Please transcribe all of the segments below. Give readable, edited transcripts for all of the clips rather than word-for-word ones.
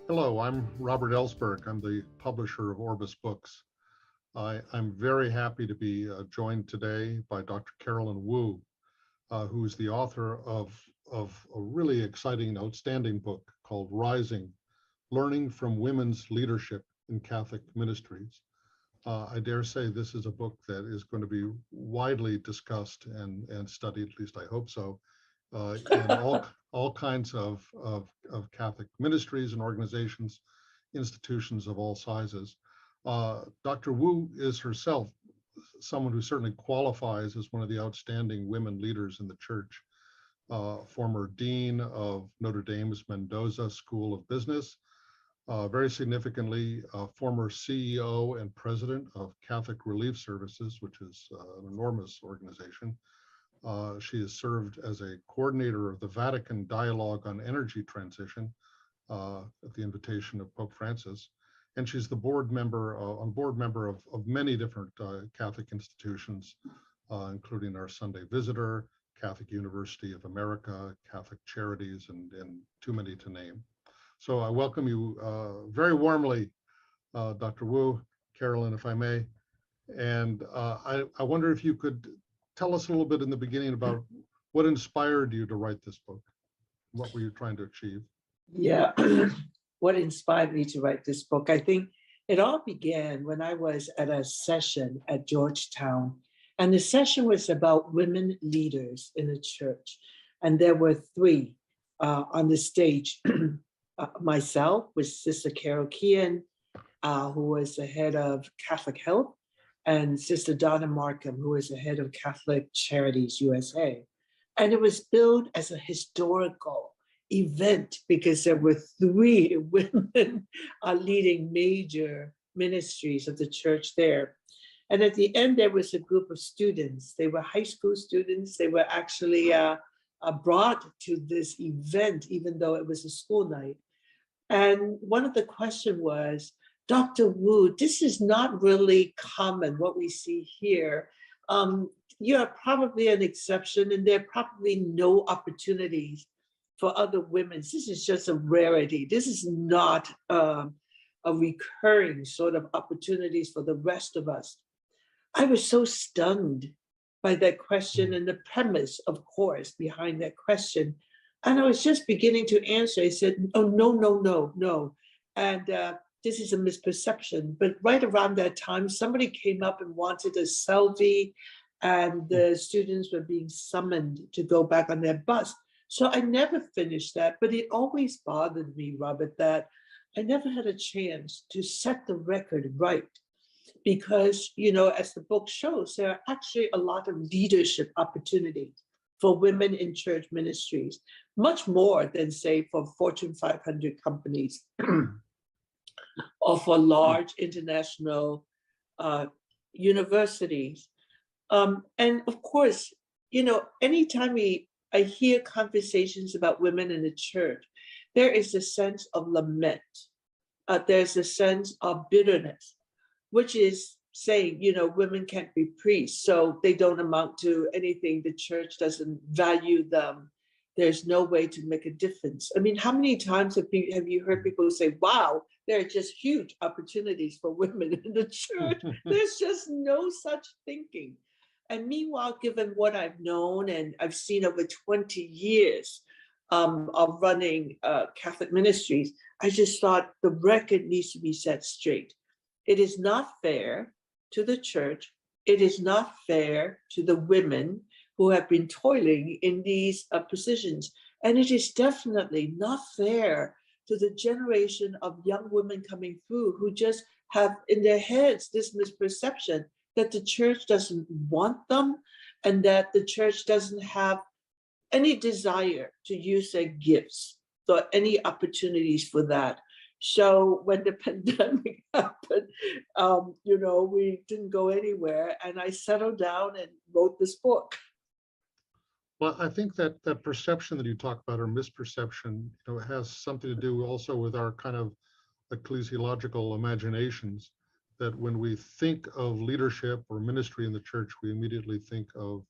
Hello, I'm Robert Ellsberg. I'm the publisher of Orbis Books. I'm very happy to be joined today by Dr. Carolyn Wu, who is the author of a really exciting and outstanding book called Rising, Learning from Women's Leadership in Catholic Ministries. I dare say this is a book that is going to be widely discussed and studied, at least I hope so, in all kinds of Catholic ministries and organizations, institutions of all sizes. Dr. Wu is herself someone who certainly qualifies as one of the outstanding women leaders in the church. Former dean of Notre Dame's Mendoza School of Business, very significantly, former CEO and president of Catholic Relief Services, which is an enormous organization. She has served as a coordinator of the Vatican Dialogue on Energy Transition at the invitation of Pope Francis. And she's the board member of many different Catholic institutions, including our Sunday Visitor, Catholic University of America, Catholic Charities, and too many to name. So I welcome you very warmly, Dr. Wu, Carolyn, if I may. And I wonder if you could tell us a little bit in the beginning about what inspired you to write this book. What were you trying to achieve? Yeah, what inspired me to write this book? I think it all began when I was at a session at Georgetown, and the session was about women leaders in the church. And there were three on the stage. Myself with Sister Carolyn, who was the head of Catholic Health, and Sister Donna Markham, who is the head of Catholic Charities USA. And it was billed as a historical event because there were three women leading major ministries of the church there. And at the end, there was a group of students. They were high school students. They were actually brought to this event, even though it was a school night. And one of the questions was, Dr. Wu, this is not really common, what we see here. You're probably an exception, and there are probably no opportunities for other women. This is just a rarity. This is not a recurring sort of opportunities for the rest of us. I was so stunned by that question and the premise, of course, behind that question. And I was just beginning to answer. I said, oh, no. And this is a misperception. But right around that time, somebody came up and wanted a selfie, and the students were being summoned to go back on their bus. So I never finished that, but it always bothered me, Robert, that I never had a chance to set the record right. Because, you know, as the book shows, there are actually a lot of leadership opportunities for women in church ministries, much more than, say, for Fortune 500 companies or for large international universities. And of course, you know, anytime I hear conversations about women in the church, there is a sense of lament. There's a sense of bitterness, which is saying, you know, women can't be priests, so they don't amount to anything. The church doesn't value them. There's no way to make a difference. I mean, how many times have you heard people say, wow, there are just huge opportunities for women in the church? There's just no such thinking. And meanwhile, given what I've known and I've seen over 20 years of running Catholic ministries, I just thought the record needs to be set straight. It is not fair to the church. It is not fair to the women who have been toiling in these positions. And it is definitely not fair to the generation of young women coming through who just have in their heads this misperception that the church doesn't want them and that the church doesn't have any desire to use their gifts or any opportunities for that. So when the pandemic happened, you know, we didn't go anywhere, and I settled down and wrote this book. Well, I think that that perception that you talk about, or misperception, you know, has something to do also with our kind of ecclesiological imaginations, that when we think of leadership or ministry in the church, we immediately think of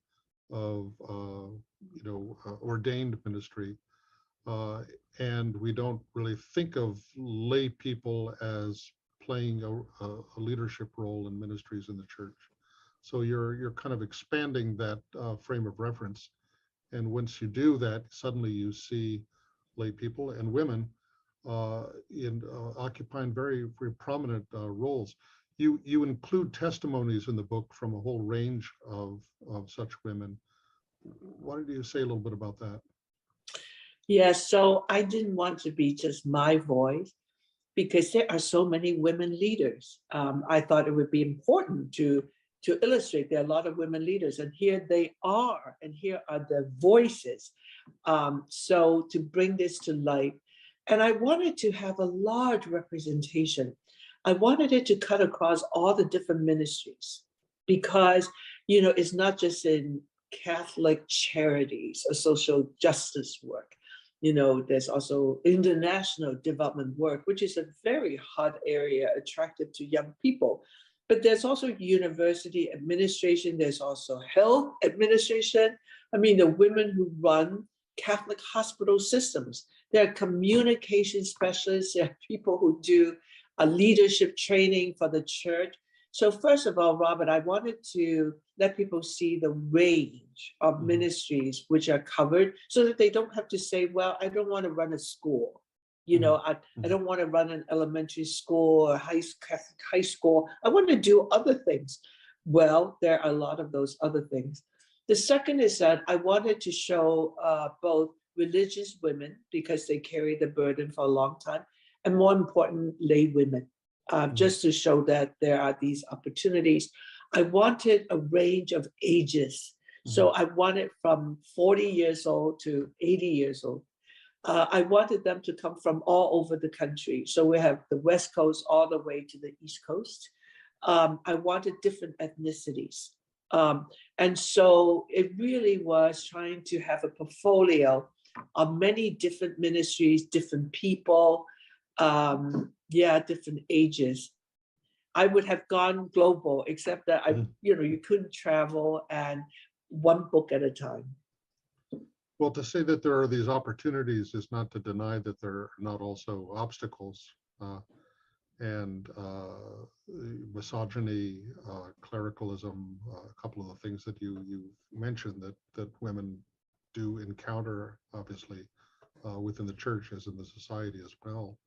ordained ministry. uh, and we don't really think of lay people as playing a leadership role in ministries in the church. So you're kind of expanding that frame of reference. And once you do that, suddenly you see lay people and women in occupying very prominent roles. You include testimonies in the book from a whole range of such women. Why don't you say a little bit about that? Yeah, so I didn't want to be just my voice because there are so many women leaders. I thought it would be important to illustrate there are a lot of women leaders, and here they are, and here are their voices. So to bring this to light, and I wanted to have a large representation. I wanted it to cut across all the different ministries because, it's not just in Catholic charities or social justice work. There's also international development work, which is a very hot area, attractive to young people. But there's also university administration. There's also health administration. I mean, the women who run Catholic hospital systems. There are communication specialists. There are people who do a leadership training for the church. So first of all, Robert, I wanted to let people see the range of ministries which are covered so that they don't have to say, well, I don't want to run a school. I don't want to run an elementary school or high school. I want to do other things. Well, there are a lot of those other things. The second is that I wanted to show both religious women because they carry the burden for a long time, and more important, lay women. Just to show that there are these opportunities. I wanted a range of ages. So I wanted from 40 years old to 80 years old. I wanted them to come from all over the country. So we have the West Coast all the way to the East Coast. I wanted different ethnicities. And so it really was trying to have a portfolio of many different ministries, different people, different ages. I would have gone global, except that you couldn't travel, and one book at a time. Well, to say that there are these opportunities is not to deny that there are not also obstacles, and misogyny, clericalism, a couple of the things that you mentioned that women do encounter, obviously, within the church as in the society as well.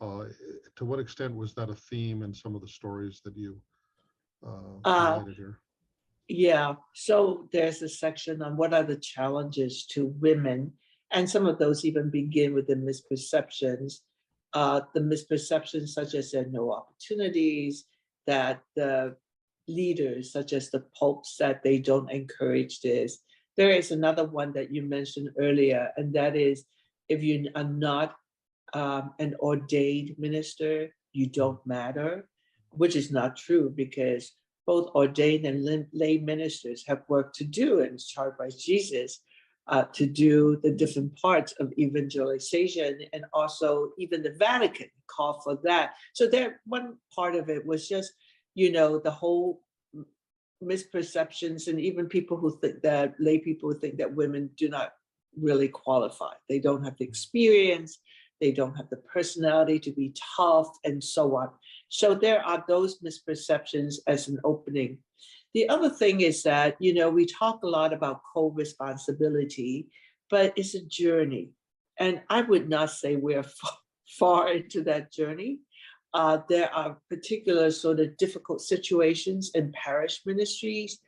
To what extent was that a theme in some of the stories that you highlighted here? Yeah, so there's a section on what are the challenges to women, and some of those even begin with the misperceptions. The misperceptions such as there are no opportunities, that the leaders, such as the popes, that they don't encourage this. There is another one that you mentioned earlier, and that is if you are not an ordained minister, you don't matter, which is not true because both ordained and lay ministers have work to do, and it's charged by Jesus to do the different parts of evangelization, and also even the Vatican called for that. So there, one part of it was just, the whole misperceptions, and even people who think that lay people who think that women do not really qualify. They don't have the experience, they don't have the personality to be tough, and so on. So there are those misperceptions as an opening. The other thing is that, we talk a lot about co-responsibility, but it's a journey. And I would not say we're far into that journey. There are particular sort of difficult situations in parish ministries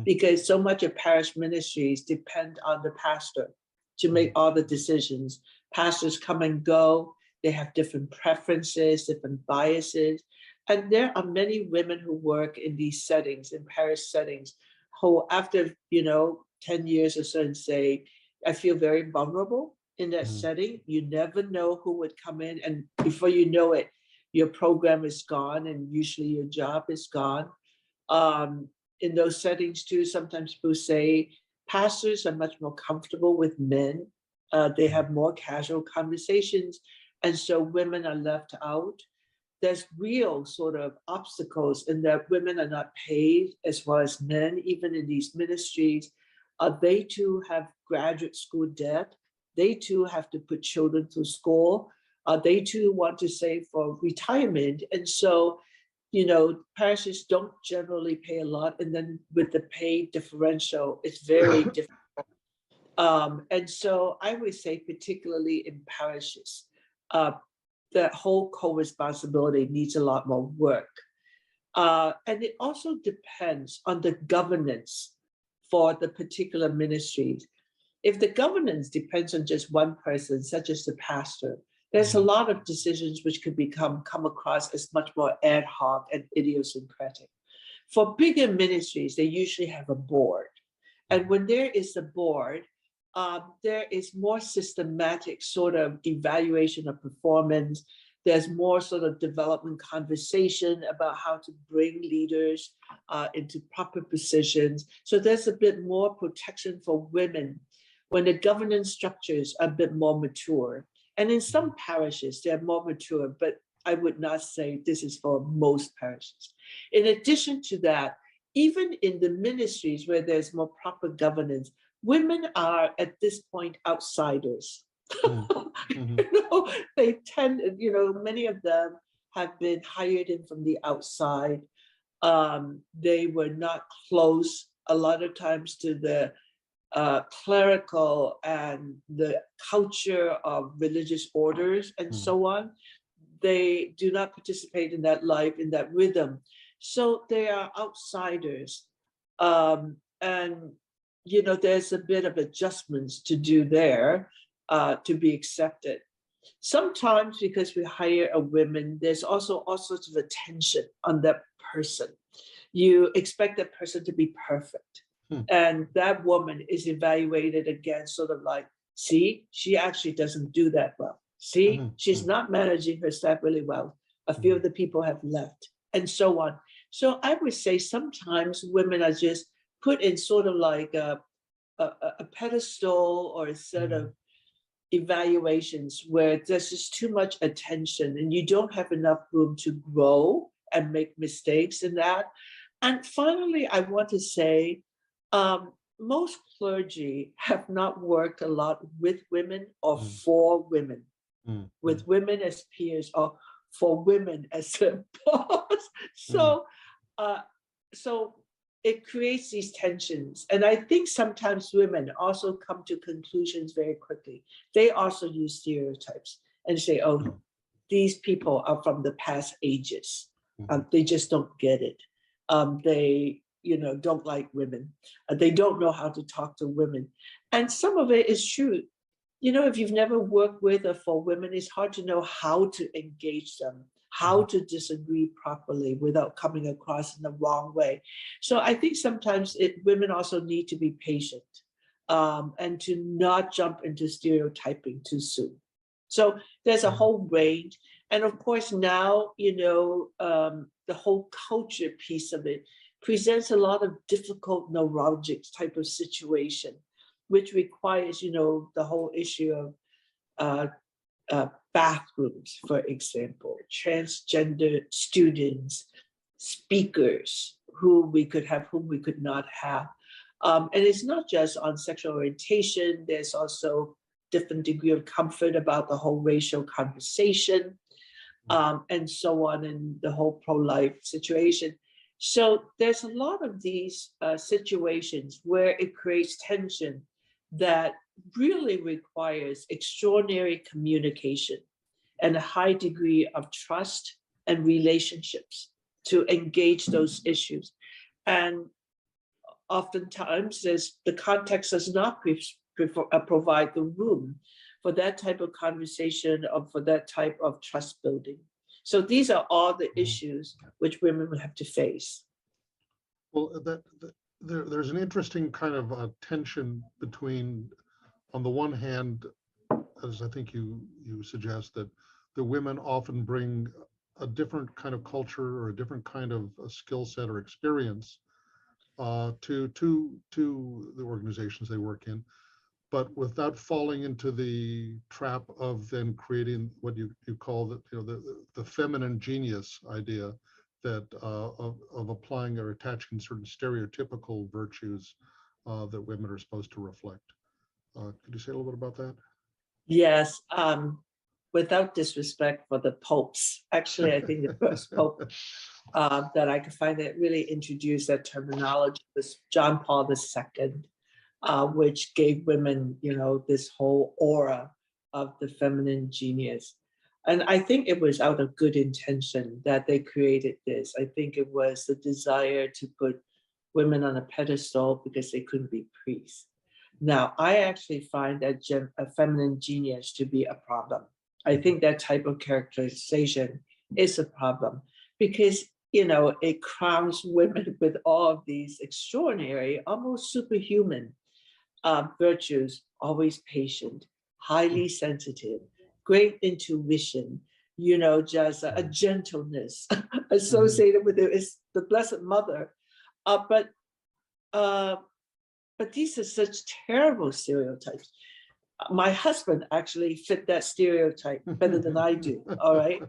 because so much of parish ministries depend on the pastor to make all the decisions. Pastors come and go. They have different preferences, different biases. And there are many women who work in these settings, in parish settings, who after, 10 years or so and say, I feel very vulnerable in that setting. You never know who would come in, and before you know it, your program is gone, and usually your job is gone. In those settings too, sometimes people say pastors are much more comfortable with men. They have more casual conversations, and so women are left out. There's real sort of obstacles in that women are not paid as well as men, even in these ministries. They too have graduate school debt. They too have to put children through school. They too want to save for retirement. And so, parishes don't generally pay a lot. And then with the pay differential, it's very different. And so I would say, particularly in parishes, that whole co-responsibility needs a lot more work. And it also depends on the governance for the particular ministries. If the governance depends on just one person, such as the pastor, there's a lot of decisions which could come across as much more ad hoc and idiosyncratic. For bigger ministries, they usually have a board. And when there is a board, there is more systematic sort of evaluation of performance. There's more sort of development conversation about how to bring leaders into proper positions. So there's a bit more protection for women when the governance structures are a bit more mature. And in some parishes, they're more mature, but I would not say this is for most parishes. In addition to that, even in the ministries where there's more proper governance, women are at this point outsiders. They tend, many of them have been hired in from the outside. They were not close a lot of times to the clerical and the culture of religious orders and so on. They do not participate in that life, in that rhythm. So they are outsiders. And, there's a bit of adjustments to do there to be accepted. Sometimes because we hire a woman, there's also all sorts of attention on that person. You expect that person to be perfect. And that woman is evaluated against sort of like, see, she actually doesn't do that well. See, she's not managing her staff really well. A few of the people have left and so on. So I would say sometimes women are just put in sort of like a pedestal or a set of evaluations where there's just too much attention and you don't have enough room to grow and make mistakes in that. And finally, I want to say, most clergy have not worked a lot with women or for women, with women as peers or for women as a boss. So it creates these tensions. And I think sometimes women also come to conclusions very quickly. They also use stereotypes and say, oh, these people are from the past ages. They just don't get it. They don't like women. They don't know how to talk to women. And some of it is true. If you've never worked with or for women, it's hard to know how to engage them, how to disagree properly without coming across in the wrong way. So I think sometimes women also need to be patient and to not jump into stereotyping too soon. So there's a whole range. And of course now, the whole culture piece of it presents a lot of difficult neurologic type of situation, which requires, the whole issue of bathrooms, for example, transgender students, speakers whom we could have, whom we could not have. And it's not just on sexual orientation, there's also different degree of comfort about the whole racial conversation and so on, and the whole pro-life situation. So there's a lot of these situations where it creates tension that really requires extraordinary communication and a high degree of trust and relationships to engage those issues. And oftentimes the context does not provide the room for that type of conversation or for that type of trust building. So these are all the issues which women will have to face. Well, there's an interesting kind of tension between, on the one hand, as I think you suggest, that the women often bring a different kind of culture or a different kind of skill set or experience to the organizations they work in, but without falling into the trap of then creating what you call the feminine genius idea that of applying or attaching certain stereotypical virtues that women are supposed to reflect. Could you say a little bit about that? Yes, without disrespect for the popes, actually, I think the first pope that I could find that really introduced that terminology was John Paul II, which gave women, this whole aura of the feminine genius. And I think it was out of good intention that they created this. I think it was the desire to put women on a pedestal because they couldn't be priests. Now, I actually find that a feminine genius to be a problem. I think that type of characterization is a problem because, it crowns women with all of these extraordinary, almost superhuman virtues, always patient, highly sensitive, great intuition, just a gentleness associated with it is the Blessed Mother. But these are such terrible stereotypes. My husband actually fit that stereotype better than I do. All right.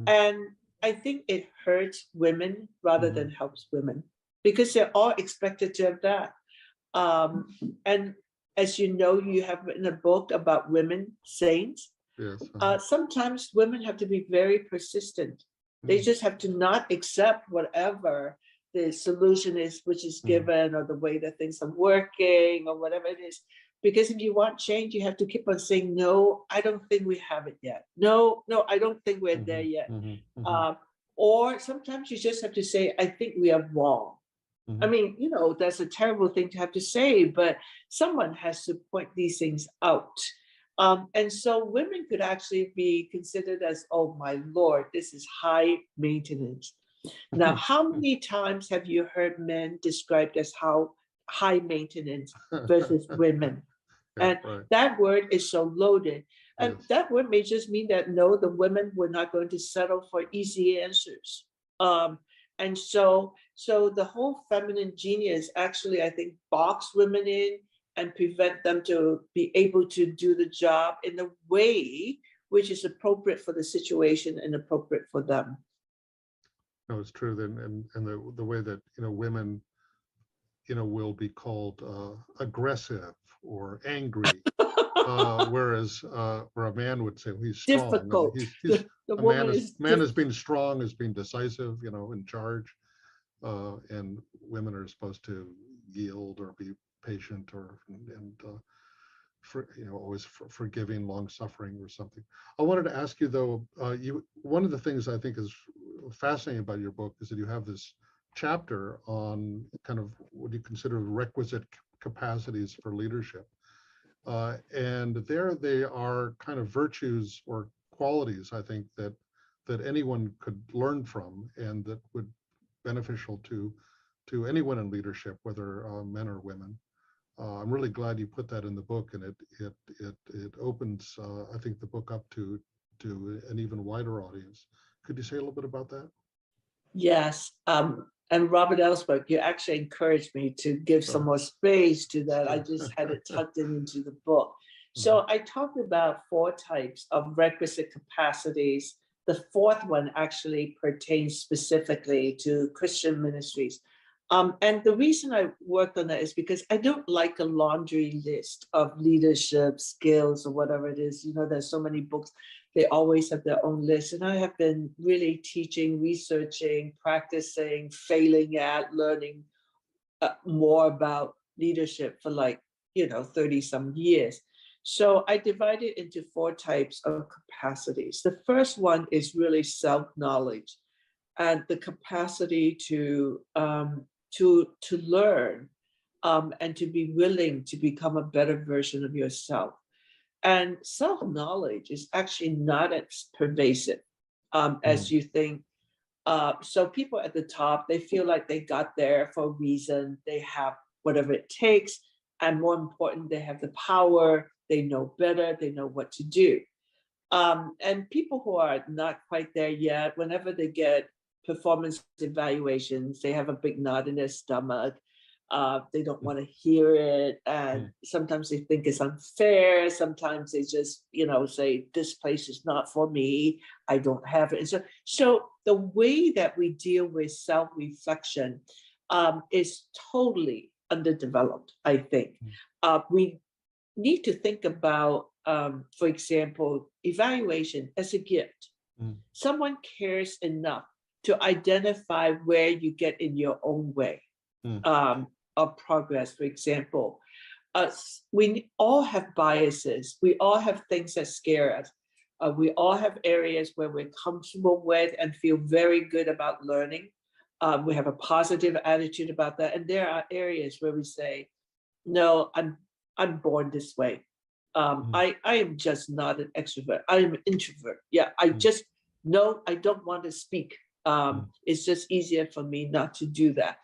And I think it hurts women rather than helps women because they're all expected to have that. And as you know, you have written a book about women saints. Yes. Sometimes women have to be very persistent. They just have to not accept whatever the solution is, which is given, or the way that things are working, or whatever it is. Because if you want change, you have to keep on saying, no, I don't think we have it yet. No, I don't think we're there yet. Or sometimes you just have to say, I think we are wrong. I mean, that's a terrible thing to have to say, but someone has to point these things out. And so women could actually be considered as, oh my Lord, this is high maintenance. Now, how many times have you heard men described as how high maintenance versus women? And that word is so loaded. And that word may just mean that, no, the women were not going to settle for easy answers. And so the whole feminine genius actually, I think, box women in and prevent them to be able to do the job in a way which is appropriate for the situation and appropriate for them. No, it's true. And the way that, women, will be called aggressive or angry, whereas where a man would say, well, he's strong. Difficult. A man is being strong, is being decisive, in charge, and women are supposed to yield or be patient always forgiving, long-suffering or something. I wanted to ask you though, one of the things I think is fascinating about your book is that you have this chapter on kind of what you consider requisite capacities for leadership. And there they are kind of virtues or qualities, I think, that anyone could learn from and that would beneficial to anyone in leadership, whether men or women. I'm really glad you put that in the book, and it opens, I think, the book up to an even wider audience. Could you say a little bit about that? Yes. And Robert Ellsberg, you actually encouraged me to give some more space to that. I just had it tucked into the book. So I talked about 4 types of requisite capacities. The 4th one actually pertains specifically to Christian ministries. And the reason I worked on that is because I don't like a laundry list of leadership skills or whatever it is. There's so many books, they always have their own list. And I have been really teaching, researching, practicing, failing at, learning more about leadership for 30 some years. So I divide it into 4 types of capacities. The first one is really self-knowledge and the capacity to learn and to be willing to become a better version of yourself. And self-knowledge is actually not as pervasive as you think. So people at the top, they feel like they got there for a reason. They have whatever it takes. And more important, they have the power. They know better. They know what to do. And people who are not quite there yet, whenever they get performance evaluations, they have a big knot in their stomach. They don't want to hear it. And sometimes they think it's unfair. Sometimes they just, say, this place is not for me. I don't have it. And so the way that we deal with self-reflection is totally underdeveloped, I think. We need to think about for example, evaluation as a gift. Mm. Someone cares enough to identify where you get in your own way of progress. For example, we all have biases. We all have things that scare us. We all have areas where we're comfortable with and feel very good about learning. We have a positive attitude about that. And there are areas where we say, no, I'm born this way. I am just not an extrovert. I am an introvert. Yeah, I just no, I don't want to speak. It's just easier for me not to do that.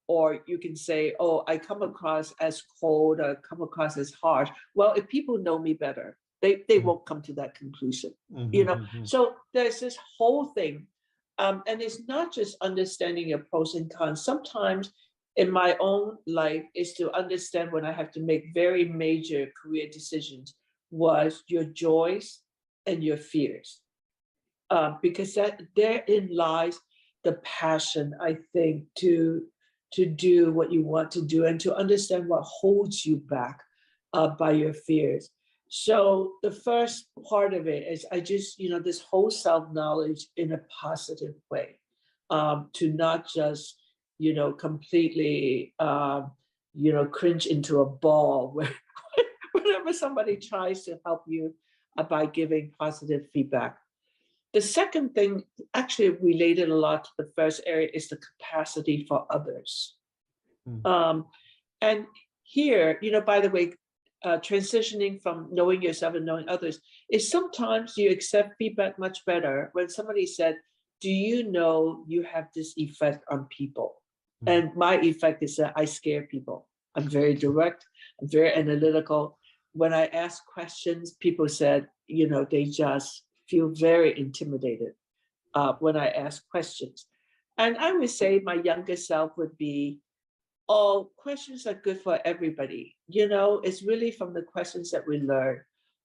Or you can say, oh, I come across as cold or come across as harsh. Well, if people know me better, they won't come to that conclusion. So there's this whole thing. And it's not just understanding your pros and cons. Sometimes in my own life is to understand when I have to make very major career decisions was your joys and your fears. Because that therein lies the passion, I think, to do what you want to do and to understand what holds you back by your fears. So the first part of it is I just, this whole self-knowledge in a positive way, to not just, completely, cringe into a ball where whenever somebody tries to help you by giving positive feedback. The second thing, actually related a lot to the first area, is the capacity for others. And here, by the way, transitioning from knowing yourself and knowing others is sometimes you accept feedback much better when somebody said, do you know you have this effect on people? And my effect is that I scare people. I'm very direct, I'm very analytical. When I ask questions, people said, they just feel very intimidated when I ask questions. And I would say my younger self would be, oh, questions are good for everybody. It's really from the questions that we learn.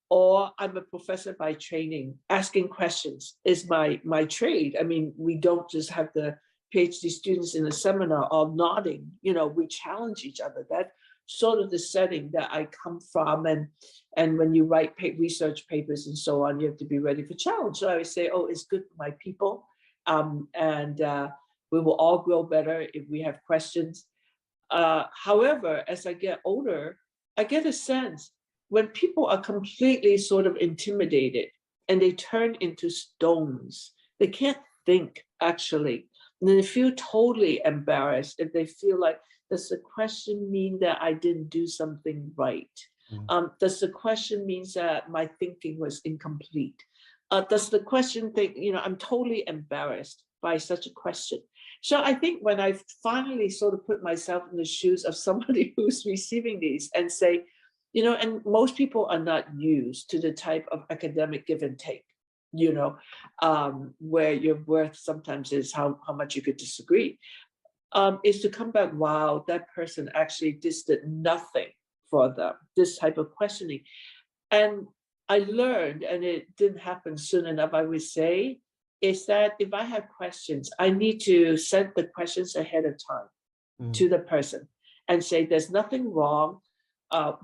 Or I'm a professor by training. Asking questions is my trade. I mean, we don't just have the PhD students in a seminar all nodding. We challenge each other. That's sort of the setting that I come from. And when you write research papers and so on, you have to be ready for challenge. So I would say, oh, it's good for my people. And we will all grow better if we have questions. However, as I get older, I get a sense when people are completely sort of intimidated and they turn into stones, they can't think actually. And they feel totally embarrassed if they feel like, does the question mean that I didn't do something right? Does the question mean that my thinking was incomplete? Does the question think, I'm totally embarrassed by such a question. So I think when I finally sort of put myself in the shoes of somebody who's receiving these and say, and most people are not used to the type of academic give and take, where your worth sometimes is how much you could disagree, is to come back, wow, that person actually just did nothing for them, this type of questioning. And I learned, and it didn't happen soon enough, I would say, is that if I have questions, I need to send the questions ahead of time to the person and say, there's nothing wrong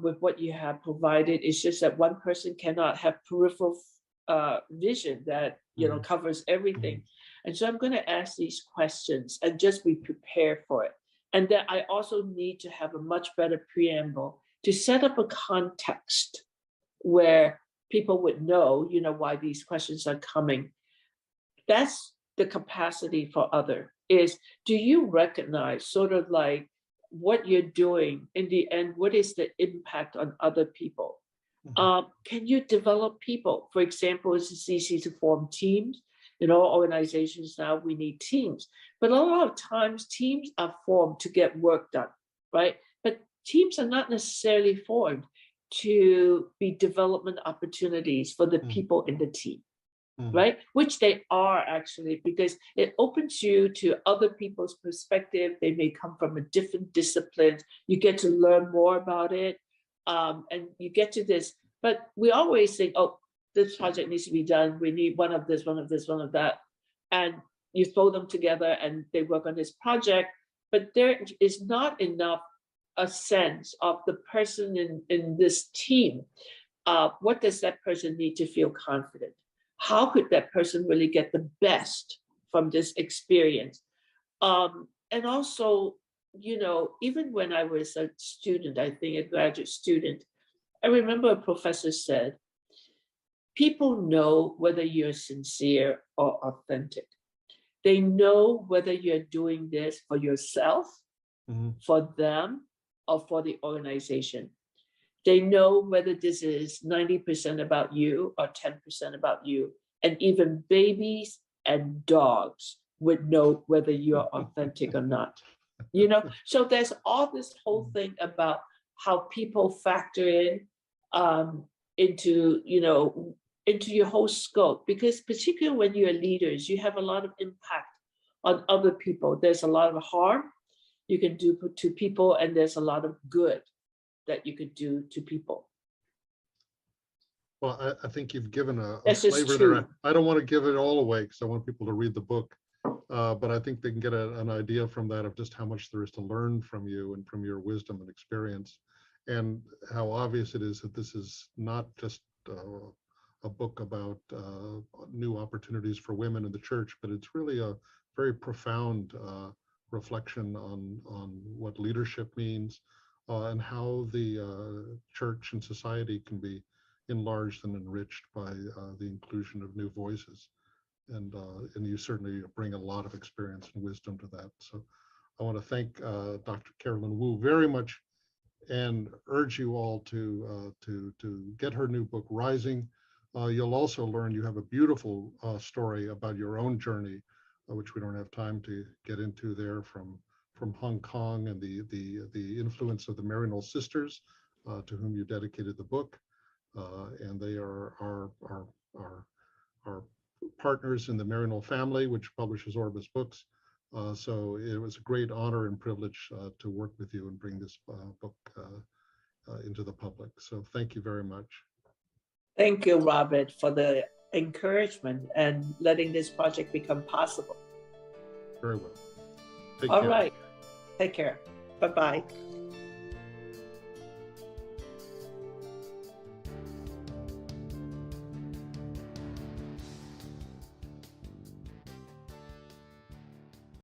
with what you have provided. It's just that one person cannot have peripheral vision that covers everything. And so I'm going to ask these questions and just be prepared for it. And that I also need to have a much better preamble to set up a context where people would know, why these questions are coming. That's the capacity for other is, do you recognize sort of like what you're doing in the end? What is the impact on other people? Can you develop people? For example, it's easy to form teams. In all organizations now, we need teams. But a lot of times teams are formed to get work done, right? But teams are not necessarily formed to be development opportunities for the people in the team. Right? Which they are actually, because it opens you to other people's perspective. They may come from a different discipline. You get to learn more about it. And you get to this, but we always think, oh, this project needs to be done. We need one of this, one of this, one of that. And you throw them together and they work on this project, but there is not enough a sense of the person in this team what does that person need to feel confident? How could that person really get the best from this experience? And also, you know, even when I was a student, I think a graduate student, I remember a professor said, people know whether you're sincere or authentic. They know whether you're doing this for yourself, for them, or for the organization. They know whether this is 90% about you or 10% about you. And even babies and dogs would know whether you're authentic or not. You know, so there's all this whole thing about how people factor in into, you know, into your whole scope, because particularly when you're leaders, you have a lot of impact on other people. There's a lot of harm you can do to people, and there's a lot of good that you could do to people. Well, I think you've given a flavor there. I don't want to give it all away because I want people to read the book, but I think they can get an idea from that of just how much there is to learn from you and from your wisdom and experience, and how obvious it is that this is not just a book about new opportunities for women in the church, but it's really a very profound reflection on what leadership means and how the church and society can be enlarged and enriched by the inclusion of new voices. And you certainly bring a lot of experience and wisdom to that. So I want to thank Dr. Carolyn Wu very much and urge you all to get her new book, Rising. You'll also learn you have a beautiful story about your own journey, which we don't have time to get into there, from Hong Kong and the influence of the Maryknoll sisters, to whom you dedicated the book. And they are our partners in the Maryknoll family, which publishes Orbis Books. So it was a great honor and privilege to work with you and bring this book into the public. So thank you very much. Thank you, Robert, for the encouragement and letting this project become possible. Very well. Take All care. right. Take care. Bye-bye.